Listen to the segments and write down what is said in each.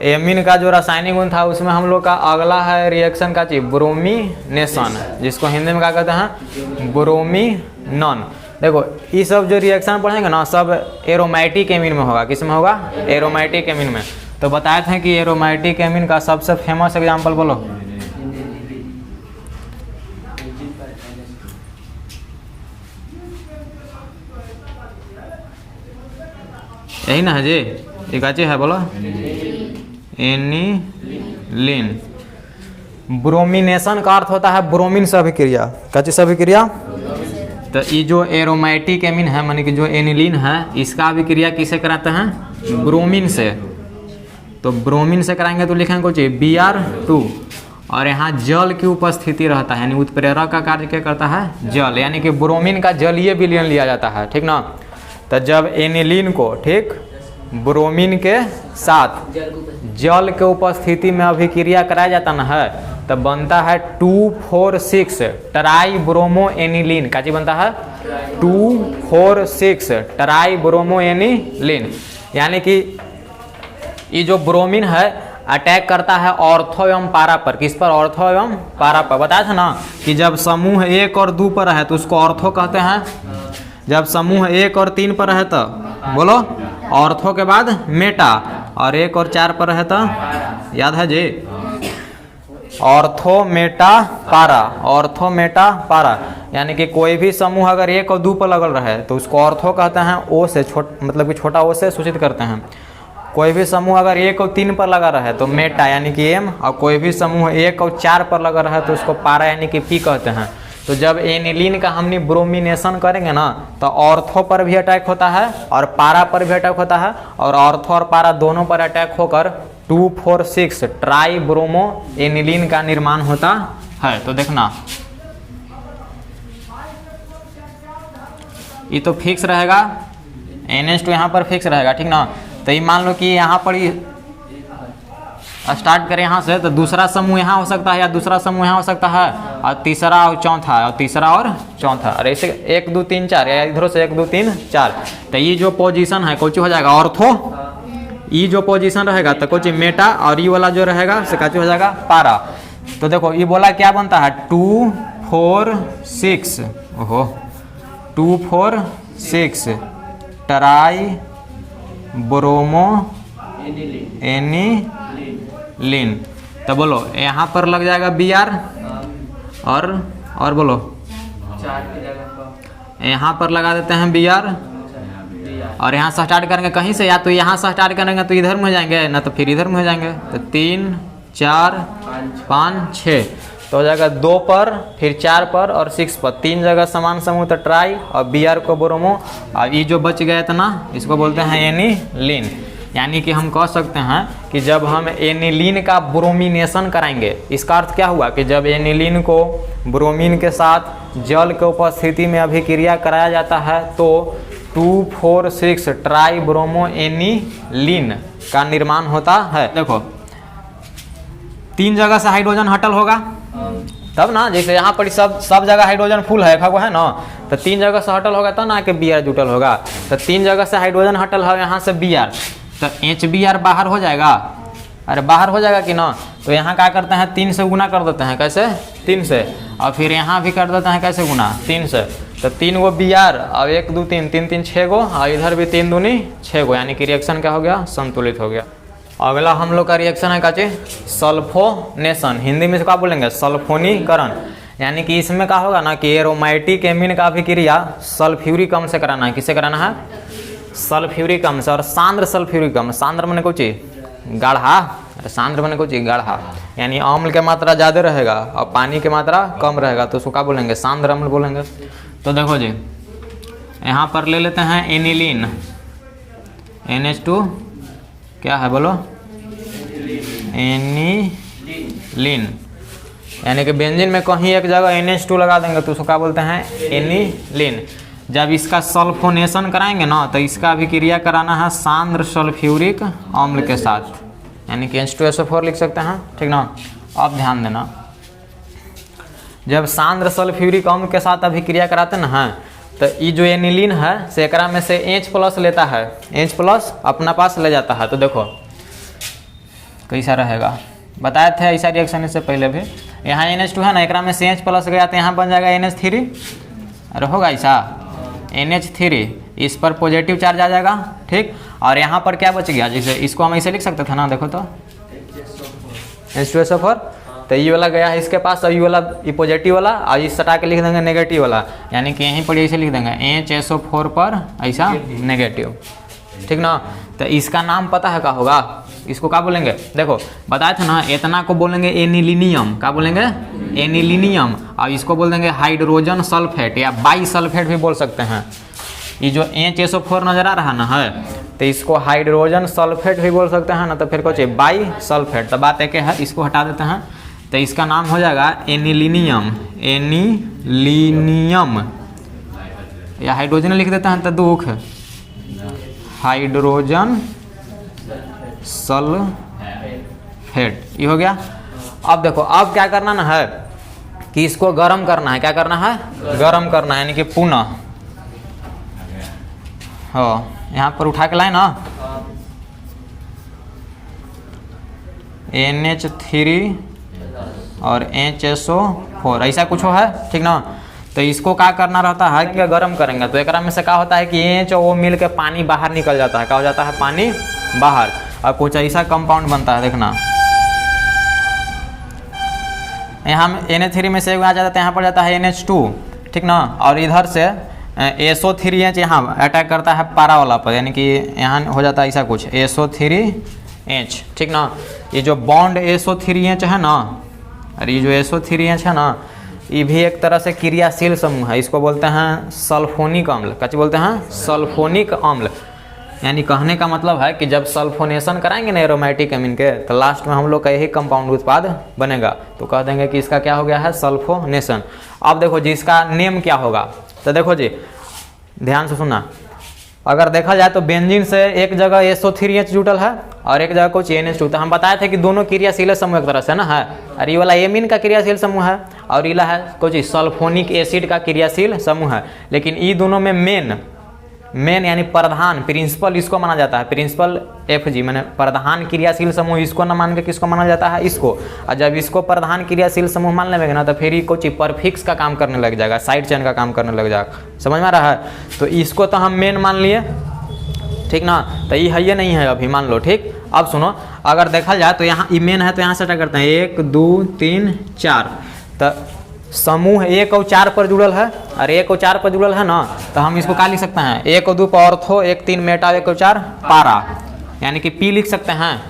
Amine का जो रासायनिक गुण था उसमें हम लोग का अगला है रिएक्शन का चीज ब्रोमिनेशन, जिसको हिंदी में क्या कहते हैं ब्रोमीनन। देखो ये सब जो रिएक्शन पढ़ेंगे ना सब एरोमेटिक एमीन में होगा। किस में होगा? एरोमेटिक एमीन में। तो बताए थे कि एरोमेटिक एमीन का सबसे फेमस एग्जाम्पल बोलो। यही ना है जी, एक अच्छी है बोलो एनिलीन। ब्रोमिनेशन का अर्थ होता है ब्रोमीन से अभिक्रिया। क्या चीज से अभिक्रिया? तो ये जो एरोमेटिक एमीन है माने कि जो एनिलीन है इसका अभिक्रिया किसे कराते हैं? ब्रोमीन से। तो ब्रोमीन से कराएंगे तो लिखेंगे कुछ Br2 और यहाँ जल की उपस्थिति रहता है, यानी उत्प्रेरक का कार्य क्या करता है? जल, यानी कि ब्रोमीन का जलीय विलयन लिया जाता है, ठीक ना। तो जब एनिलीन को ठीक ब्रोमीन के साथ जल के उपस्थिति में अभिक्रिया कराया जाता ना है तब बनता है 2,4,6 ट्राई ब्रोमो एनिलीन। क्या चीज बनता है? 2,4,6 ट्राई ब्रोमो एनिलीन। यानी कि ये जो ब्रोमीन है अटैक करता है ऑर्थो एवं पारा पर। किस पर? ऑर्थो एवं पारा पर। बताया था ना कि जब समूह 1 और 2 पर है तो उसको ऑर्थो कहते हैं, जब समूह 1 और 3 पर है तो बोलो ऑर्थो के बाद मेटा, और 1 और 4 पर है तो याद है जी ऑर्थो मेटा पारा। ऑर्थो मेटा पारा यानी कि कोई भी समूह अगर 1 और 2 पर लगल रहे तो उसको ऑर्थो कहते हैं, ओ से मतलब कि छोटा ओ से सूचित करते हैं। कोई भी समूह अगर 1 और 3 पर लगा रहे तो मेटा यानी कि एम, और कोई भी समूह 1 और 4 पर लगा रहे तो उसको पारा यानी कि पी कहते हैं। तो जब एनिलीन का हमने ब्रोमिनेशन करेंगे ना तो ऑर्थो पर भी अटैक होता है और पारा पर भी अटैक होता है, और ऑर्थो और पारा दोनों पर अटैक होकर 2,4,6 ट्राई ब्रोमो एनिलीन का निर्माण होता है। तो देखना ये तो फिक्स रहेगा, NH2 यहाँ पर फिक्स रहेगा, ठीक ना। तो ये मान लो कि यहाँ पर स्टार्ट करें यहाँ से तो दूसरा समूह यहाँ हो सकता है या दूसरा समूह यहाँ हो सकता है, और तीसरा और चौथा, और तीसरा और चौथा, और ऐसे 1 2 3 4 या इधर से 1 2 3 4। तो ये जो पोजीशन है कुछ हो जाएगा ऑर्थो, ये जो पोजीशन रहेगा तो कुछ मेटा, और ये वाला जो रहेगा से कुछ हो जाएगा पारा। तो देखो ये बोला क्या बनता है 2,4,6 ओहो 2,4,6 ट्राई ब्रोमो एनिलीन। तो बोलो यहाँ पर लग जाएगा Br और बोलो 4 की जगह यहाँ पर लगा देते हैं Br, और यहाँ से स्टार्ट करेंगे कहीं से, या तो यहाँ से स्टार्ट करेंगे तो इधर में हो जाएंगे ना तो फिर इधर में हो जाएंगे। तो 3 4 5 6 तो हो जाएगा 2 पर, फिर 4 पर और 6 पर, 3 जगह समान समूह तो ट्राई, और Br को ब्रोमो, और ये जो बच गया इतना इसको बोलते हैं एनिलीन। यानी कि हम कह सकते हैं कि जब हम एनिलीन का ब्रोमिनेशन कराएंगे, इसका अर्थ क्या हुआ कि जब एनिलीन को ब्रोमीन के साथ जल के उपस्थिति में अभिक्रिया कराया जाता है तो 2,4,6 ट्राई ब्रोमो एनिलीन का निर्माण होता है। देखो 3 जगह से हाइड्रोजन हटल होगा तब ना, जैसे यहाँ पर सब जगह हाइड्रोजन फुल है है ना, तो 3 जगह से हटल होगा तब ना कि Br जुटल होगा। तो 3 जगह से हाइड्रोजन हटल है यहाँ से Br, तो HBr बाहर हो जाएगा। अरे बाहर हो जाएगा कि ना, तो यहाँ क्या करते हैं 3 से गुना कर देते हैं। कैसे? 3 से, और फिर यहाँ भी कर देते हैं कैसे गुना 3 से। तो 3 गो Br और 1 2 3 3 3 6 गो, और इधर भी 3 दूनी 6 गो, यानी कि रिएक्शन क्या हो गया? संतुलित हो गया। अगला हम लोग का रिएक्शन है काचे सल्फोनेशन। हिंदी में क्या बोलेंगे? सल्फोनीकरण। यानी कि इसमें क्या होगा ना कि एरोमेटिक एमीन का अभिक्रिया सल्फ्यूरिक अम्ल से कराना है। किससे कराना है? सल्फ्यूरिक अम्ल से। और सांद्र सल्फ्यूरिक अम्ल, सांद्र मैंने कुछ गाढ़ा, सांद्र मैंने कुछ गाढ़ा, यानी अम्ल की मात्रा ज़्यादा रहेगा और पानी की मात्रा कम रहेगा, तो उसको क्या बोलेंगे? सांद्र अम्ल बोलेंगे। तो देखो जी यहाँ पर ले लेते हैं एनिलीन, NH2 क्या है बोलो? एनिलीन। यानी कि बेंजीन में कहीं एक जगह NH2 लगा देंगे तो उसको क्या बोलते हैं? एनिलीन। जब इसका सल्फोनेशन कराएंगे ना तो इसका अभिक्रिया कराना है सांद्र सल्फ्यूरिक अम्ल के साथ, यानी कि H2SO4 लिख सकते हैं, ठीक ना। अब ध्यान देना, जब सांद्र सल्फ्यूरिक अम्ल के साथ अभिक्रिया कराते ना तो ये जो एनिलीन है से एकरा में से H+ लेता है, H+ अपना पास ले जाता है। तो देखो कैसा रहेगा, बताए थे ऐसा रिएक्शन इससे पहले भी। यहाँ NH2 है ना, एक में CH प्लस गया तो यहाँ बन जाएगा NH3, अरे होगा ऐसा NH3, इस पर पॉजिटिव चार्ज आ जाएगा, ठीक। और यहाँ पर क्या बच गया, जैसे इसको हम ऐसे लिख सकते थे ना, देखो तो H2SO4, तो ये वाला गया है इसके पास, और ये वाला ये पॉजिटिव वाला, और इस सटा के लिख देंगे नेगेटिव वाला, यानी कि यहीं पर ऐसे लिख देंगे HSO4 पर ऐसा नेगेटिव, ठीक ना। तो इसका नाम पता है क्या होगा, इसको क्या बोलेंगे, देखो बताए थे ना, इतना को बोलेंगे एनिलीनियम, क्या बोलेंगे एनिलीनियम, और इसको बोल देंगे हाइड्रोजन सल्फेट या बाई सल्फेट भी बोल सकते हैं। ये जो HSO4 नजर आ रहा ना है, तो इसको हाइड्रोजन सल्फेट भी बोल सकते हैं ना, तो फिर कुछ बाई सल्फेट, तो बात एक है, इसको हटा देते हैं, तो इसका नाम हो जाएगा एनिलीनियम, एनिलीनियम, या हाइड्रोजन लिख देते हैं तो दुख, हाइड्रोजन सल्फेट, ये हो गया। अब देखो अब क्या करना ना है कि इसको गर्म करना है, क्या करना है, गर्म करना है, यानी कि पुनः, हाँ यहाँ पर उठा के लाए ना, NH3 और HSO4 ऐसा कुछ है, ठीक ना। तो इसको क्या करना रहता है कि गर्म करेंगे तो एक में से क्या होता है कि H और O मिल के पानी बाहर निकल जाता है, क्या हो जाता है, पानी बाहर, और कुछ ऐसा कंपाउंड बनता है, देखना यहाँ NH3 में से आ जाता है, यहाँ पर जाता है NH2, ठीक ना, और इधर से SO3H यहाँ अटैक करता है पारा वाला पर, यानी कि यहाँ हो जाता है ऐसा कुछ SO3H, ठीक ना। ये जो बॉन्ड SO3H है ना, अरे ये जो SO3H है ना, ये भी एक तरह से क्रियाशील समूह है, इसको बोलते हैं सल्फोनिक अम्ल, क्या बोलते हैं, सल्फोनिक अम्ल। यानी कहने का मतलब है कि जब सल्फोनेशन कराएंगे ना एरोमेटिक अमीन के, तो लास्ट में हम लोग का यही कंपाउंड उत्पाद बनेगा, तो कह देंगे कि इसका क्या हो गया है, सल्फोनेशन। अब देखो जी इसका नेम क्या होगा, तो देखो जी ध्यान से सुनना, अगर देखा जाए तो बेंजीन से एक जगह SO3H जुटल है और एक जगह कुछ NH2, तो हम बताए थे कि दोनों क्रियाशील समूह एक तरह से ना है, और ये वाला एमीन का क्रियाशील समूह है और ये है कुछ सल्फोनिक एसिड का क्रियाशील समूह है। लेकिन ये दोनों में मेन यानी प्रधान प्रिंसिपल इसको माना जाता है, प्रिंसिपल FG मैंने प्रधान क्रियाशील समूह इसको न मान के किसको माना जाता है, इसको। और जब इसको प्रधान क्रियाशील समूह मान लेंगे ना, तो फिर ये कुछ परफिक्स का काम करने लग जाएगा, साइड चेन का काम करने लग जाएगा, समझ में आ रहा है। तो इसको तो हम मेन मान लिए, ठीक ना, तो ये है ये नहीं है अभी, मान लो, ठीक। अब सुनो, अगर देखा जाए तो यहाँ ये मेन है, तो यहाँ से क्या करते हैं 1 2 3 4, तो समूह 1 और 4 पर जुड़ल है, और 1 और 4 पर जुड़ल है ना, तो हम इसको क्या लिख सकते हैं, 1 और 2 पर ऑर्थो, 1 3 मेटा, 1 और 4 पारा, यानी कि P लिख सकते हैं।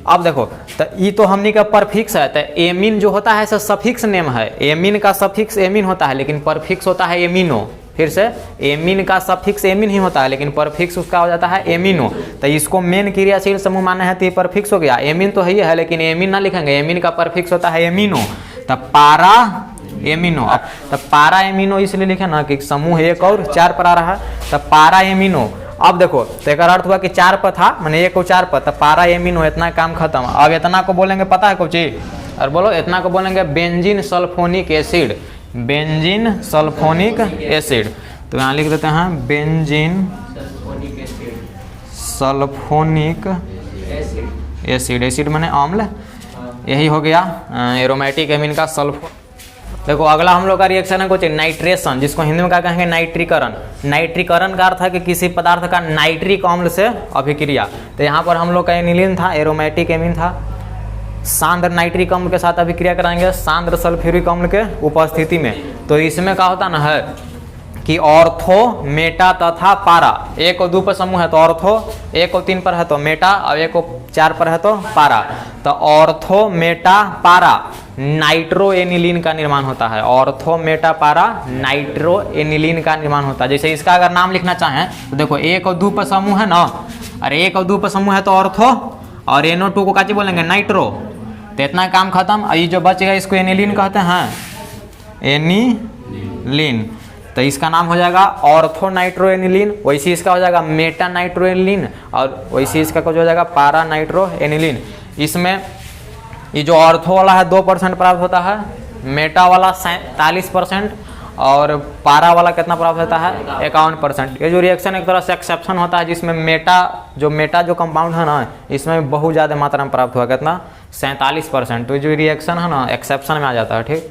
अब देखो तो ये तो हमने का परफिक्स है, तो एमीन जो होता है सफिक्स नेम है, एमीन का सफिक्स एमीन होता है, लेकिन परफिक्स होता है एमिनो। फिर से एमीन का सफिक्स एमीन ही होता है, लेकिन परफिक्स उसका हो जाता है एमिनो। तो इसको मेन क्रियाशील समूह माने है, तो ये परफिक्स हो गया। एमीन तो है, लेकिन एमीन ना लिखेंगे, एमीन का परफिक्स होता है एमिनो, तो पारा एमिनो। तो पारा एमिनो इसलिए लिखे ना कि समूह 1 और 4 पर आ रहा है, तो पारा एमिनो। अब देखो तो एक अर्थ हुआ कि 4 पर था, मैंने 1 और 4 पर, तो पारा एमिनो, इतना काम खत्म। अब इतना को बोलेंगे पता है कुछ, और बोलो इतना को बोलेंगे benzene sulphonic acid, benzene sulphonic acid. तो यहाँ लिख देते हैं बेंजीन सल्फोनिक एसिड, एसिड माने अम्ल, यही हो गया एरोमेटिक एमीन का सल्फो। देखो अगला हम लोग का रिएक्शन है कुछ नाइट्रेशन, जिसको हिंदी में क्या कहेंगे, नाइट्रीकरण। नाइट्रीकरण का अर्थ है कि किसी पदार्थ का नाइट्रिक अम्ल से अभिक्रिया। तो यहाँ पर हम लोग का एनिलीन था, एरोमेटिक एमीन था, सांद्र नाइट्रिक अम्ल के साथ अभिक्रिया कराएंगे सांद्र सल्फ्यूरिक अम्ल के उपस्थिति में। तो इसमें क्या होता ना है कि ऑर्थो, मेटा तथा पारा, 1 और 2 पर समूह है तो ऑर्थो, 1 और 3 पर है तो मेटा, और 1 और 4 पर है तो पारा। तो ऑर्थो मेटा पारा नाइट्रो एनिलीन का निर्माण होता है, ऑर्थो मेटा पारा नाइट्रो एनिलीन का निर्माण होता है। जैसे इसका अगर नाम लिखना चाहें तो देखो 1 और 2 पर समूह है ना, अरे 1 और 2 पर समूह है तो ऑर्थो, और NO2 को काची बोलेंगे नाइट्रो। तो इतना काम खत्म। और ये जो बच गया इसको एनिलीन कहते हैं, एनिलीन। तो इसका नाम हो जाएगा ऑर्थो नाइट्रो एनिलीन, वैसे इसका हो जाएगा मेटा नाइट्रो एनिलीन, और वैसे इसका कुछ हो जाएगा पारा नाइट्रो एनिलीन। इसमें ये जो ऑर्थो वाला है 2% प्राप्त होता है, मेटा वाला 47%, और पारा वाला कितना प्राप्त होता है 51%। ये जो रिएक्शन एक तरह से एक्सेप्शन होता है, जिसमें मेटा जो कंपाउंड है ना, इसमें बहुत ज़्यादा मात्रा में प्राप्त हुआ कितना 47%। तो जो रिएक्शन है ना एक्सेप्शन में आ जाता है, ठीक।